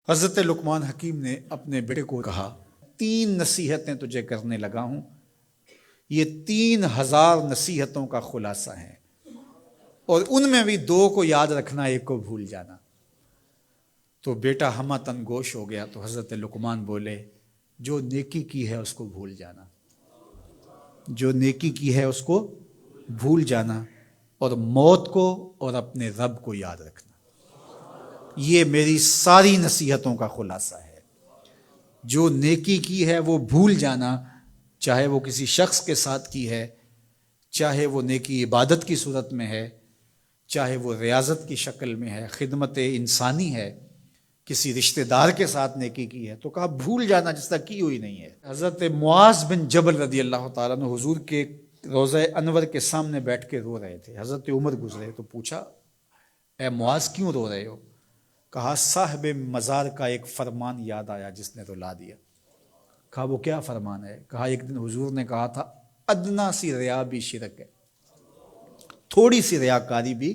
حضرت لقمان حکیم نے اپنے بیٹے کو کہا 3 نصیحتیں تجھے کرنے لگا ہوں، یہ 3000 نصیحتوں کا خلاصہ ہے، اور ان میں بھی 2 کو یاد رکھنا، 1 کو بھول جانا۔ تو بیٹا ہمہ تنگوش ہو گیا، تو حضرت لقمان بولے جو نیکی کی ہے اس کو بھول جانا، جو نیکی کی ہے اس کو بھول جانا، اور موت کو اور اپنے رب کو یاد رکھنا۔ یہ میری ساری نصیحتوں کا خلاصہ ہے۔ جو نیکی کی ہے وہ بھول جانا، چاہے وہ کسی شخص کے ساتھ کی ہے، چاہے وہ نیکی عبادت کی صورت میں ہے، چاہے وہ ریاضت کی شکل میں ہے، خدمت انسانی ہے، کسی رشتہ دار کے ساتھ نیکی کی ہے، تو کہا بھول جانا جس طرح کی ہوئی نہیں ہے۔ حضرت معاذ بن جبل رضی اللہ تعالیٰ عنہ حضور کے روضہ انور کے سامنے بیٹھ کے رو رہے تھے۔ حضرت عمر گزرے تو پوچھا اے معاذ کیوں رو رہے ہو؟ کہا صاحب مزار کا ایک فرمان یاد آیا جس نے رلا دیا۔ کہا وہ کیا فرمان ہے؟ کہا ایک دن حضور نے کہا تھا ادنا سی ریا بھی شرک ہے، تھوڑی سی ریاکاری بھی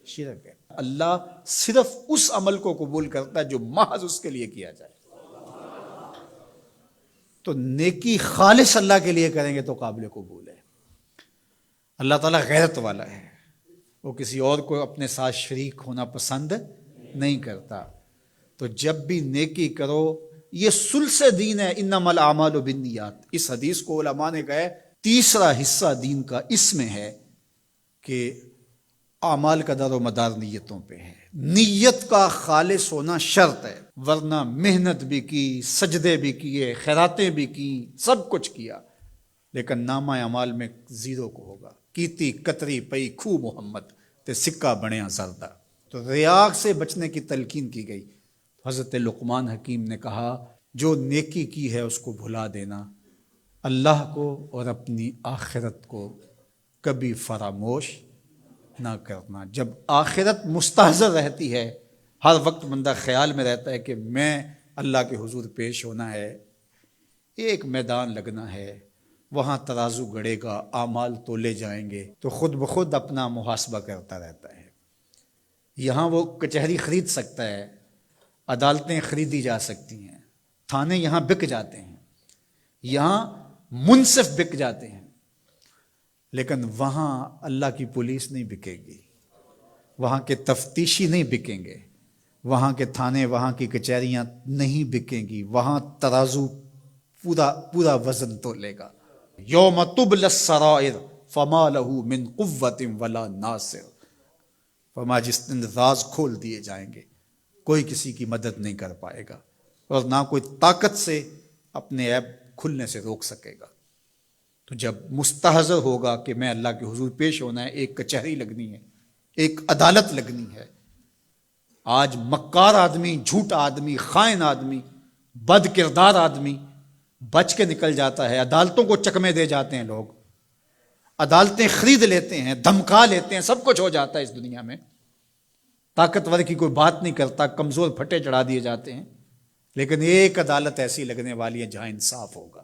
شرک ہے۔ اللہ صرف اس عمل کو قبول کرتا ہے جو محض اس کے لیے کیا جائے۔ تو نیکی خالص اللہ کے لیے کریں گے تو قابل قبول ہے۔ اللہ تعالیٰ غیرت والا ہے، وہ کسی اور کو اپنے ساتھ شریک ہونا پسند نہیں کرتا۔ تو جب بھی نیکی کرو، یہ سلس دین ہے، انما الاعمال بالنیات۔ اس حدیث کو علماء نے کہا ہے تیسرا حصہ دین کا اس میں ہے کہ اعمال کا دار و مدار نیتوں پہ ہے۔ نیت کا خالص ہونا شرط ہے، ورنہ محنت بھی کی، سجدے بھی کیے، خیراتیں بھی کی، سب کچھ کیا، لیکن نامہ اعمال میں 0 کو ہوگا۔ کیتی کتری پئی کھو محمد تے سکہ بنیا زردہ۔ تو ریاء سے بچنے کی تلقین کی گئی۔ حضرت لقمان حکیم نے کہا جو نیکی کی ہے اس کو بھلا دینا، اللہ کو اور اپنی آخرت کو کبھی فراموش نہ کرنا۔ جب آخرت مستحضر رہتی ہے، ہر وقت بندہ خیال میں رہتا ہے کہ میں اللہ کے حضور پیش ہونا ہے، ایک میدان لگنا ہے، وہاں ترازو گڑے گا، اعمال تولے جائیں گے، تو خود بخود اپنا محاسبہ کرتا رہتا ہے۔ یہاں وہ کچہری خرید سکتا ہے، عدالتیں خریدی جا سکتی ہیں، تھانے یہاں بک جاتے ہیں، یہاں منصف بک جاتے ہیں، لیکن وہاں اللہ کی پولیس نہیں بکے گی، وہاں کے تفتیشی نہیں بکیں گے، وہاں کے تھانے، وہاں کی کچہریاں نہیں بکیں گی، وہاں ترازو پورا وزن تولے گا۔ یوم تبلی السرائر فما لہ من قوت ولا ناصر۔ فرمایا جس دن راز کھول دیے جائیں گے، کوئی کسی کی مدد نہیں کر پائے گا، اور نہ کوئی طاقت سے اپنے عیب کھلنے سے روک سکے گا۔ تو جب مستحضر ہوگا کہ میں اللہ کے حضور پیش ہونا ہے، ایک کچہری لگنی ہے، ایک عدالت لگنی ہے۔ آج مکار آدمی، جھوٹا آدمی، خائن آدمی، بد کردار آدمی بچ کے نکل جاتا ہے، عدالتوں کو چکمے دے جاتے ہیں، لوگ عدالتیں خرید لیتے ہیں، دھمکا لیتے ہیں، سب کچھ ہو جاتا ہے اس دنیا میں۔ طاقتور کی کوئی بات نہیں کرتا، کمزور پھٹے چڑھا دیے جاتے ہیں، لیکن ایک عدالت ایسی لگنے والی ہے جہاں انصاف ہوگا،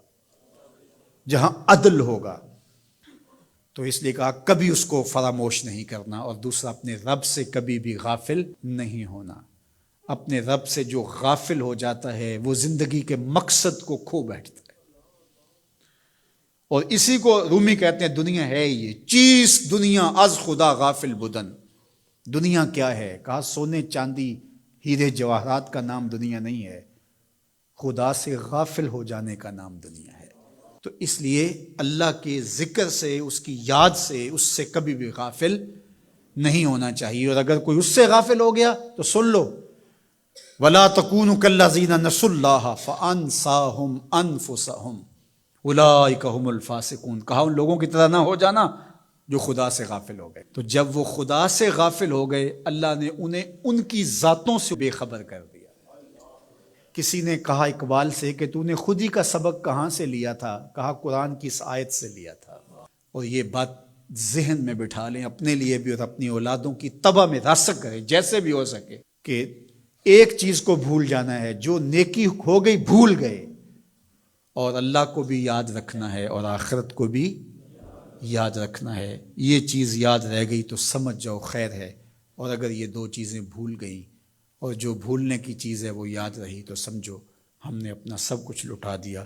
جہاں عدل ہوگا۔ تو اس لیے کہا کبھی اس کو فراموش نہیں کرنا، اور دوسرا اپنے رب سے کبھی بھی غافل نہیں ہونا۔ اپنے رب سے جو غافل ہو جاتا ہے وہ زندگی کے مقصد کو کھو بیٹھتا ہے، اور اسی کو رومی کہتے ہیں دنیا ہے یہ چیز، دنیا از خدا غافل بدن۔ دنیا کیا ہے؟ کہا سونے چاندی ہیرے جواہرات کا نام دنیا نہیں ہے، خدا سے غافل ہو جانے کا نام دنیا ہے۔ تو اس لیے اللہ کے ذکر سے، اس کی یاد سے، اس سے کبھی بھی غافل نہیں ہونا چاہیے۔ اور اگر کوئی اس سے غافل ہو گیا تو سن لو وَلَا تَكُونُوا كَالَّذِينَ نَسُوا اللَّهَ فَأَنسَاهُمْ أَنفُسَهُمْ اولئک هم الفاسقون۔ کہا ان لوگوں کی طرح نہ ہو جانا جو خدا سے غافل ہو گئے۔ تو جب وہ خدا سے غافل ہو گئے، اللہ نے انہیں ان کی ذاتوں سے بے خبر کر دیا۔ کسی نے کہا اقبال سے کہ تو نے خود ہی کا سبق کہاں سے لیا تھا؟ کہا قرآن کی اس آیت سے لیا تھا۔ اور یہ بات ذہن میں بٹھا لیں، اپنے لیے بھی اور اپنی اولادوں کی تباہ میں راسخ کریں جیسے بھی ہو سکے، کہ ایک چیز کو بھول جانا ہے، جو نیکی ہو گئی بھول گئے، اور اللہ کو بھی یاد رکھنا ہے اور آخرت کو بھی یاد رکھنا ہے۔ یہ چیز یاد رہ گئی تو سمجھ جاؤ خیر ہے، اور اگر یہ 2 چیزیں بھول گئیں اور جو بھولنے کی چیز ہے وہ یاد رہی تو سمجھو ہم نے اپنا سب کچھ لٹا دیا